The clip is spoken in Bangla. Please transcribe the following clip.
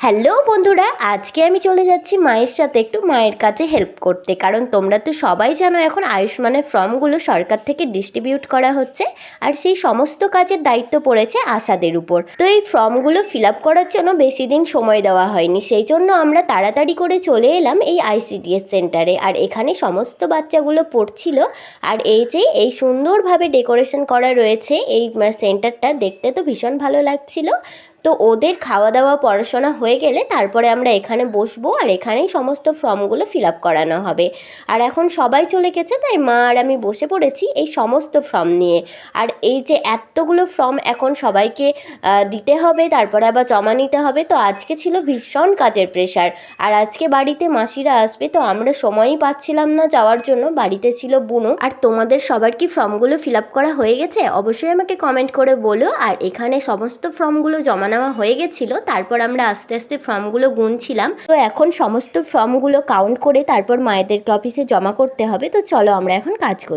হ্যালো বন্ধুরা, আজকে আমি চলে যাচ্ছি মায়ের সাথে একটু মায়ের কাছে হেল্প করতে। কারণ তোমরা তো সবাই জানো এখন আয়ুষ্মানের ফর্মগুলো সরকার থেকে ডিস্ট্রিবিউট করা হচ্ছে, আর সেই সমস্ত কাজের দায়িত্ব পড়েছে আশাদের উপর। তো এই ফর্মগুলো ফিল আপ করার জন্য বেশি দিন সময় দেওয়া হয়নি, সেই জন্য আমরা তাড়াতাড়ি করে চলে এলাম এই আইসিডিএস সেন্টারে। আর এখানে সমস্ত বাচ্চাগুলো পড়ছিল। আর এই যে এই সুন্দরভাবে ডেকোরেশন করা রয়েছে এই সেন্টারটা, দেখতে তো ভীষণ ভালো লাগছিল। তো ওদের খাওয়া দাওয়া পড়াশোনা হয়ে গেলে তারপরে আমরা এখানে বসবো, আর এখানেই সমস্ত ফর্মগুলো ফিল আপ করানো হবে। আর এখন সবাই চলে গেছে, তাই মা আর আমি বসে পড়েছি এই সমস্ত ফর্ম নিয়ে। আর এই যে এতগুলো ফর্ম এখন সবাইকে দিতে হবে, তারপরে আবার জমা নিতে হবে। তো আজকে ছিল ভীষণ কাজের প্রেশার। আর আজকে বাড়িতে মাসিরা আসবে, তো আমরা সময়ই পাচ্ছিলাম না যাওয়ার জন্য। বাড়িতে ছিল বুনু। আর তোমাদের সবার কি ফর্মগুলো ফিল আপ করা হয়ে গেছে? অবশ্যই আমাকে কমেন্ট করে বলো। আর এখানে সমস্ত ফর্মগুলো জমা নেওয়া হয়ে গেছিলো, তারপর আমরা আস্তে আস্তে ফর্মগুলো গুনছিলাম। তো এখন সমস্ত ফর্মগুলো কাউন্ট করে তারপর মায়েদেরকে অফিসে জমা করতে হবে। তো চলো আমরা এখন কাজ করি।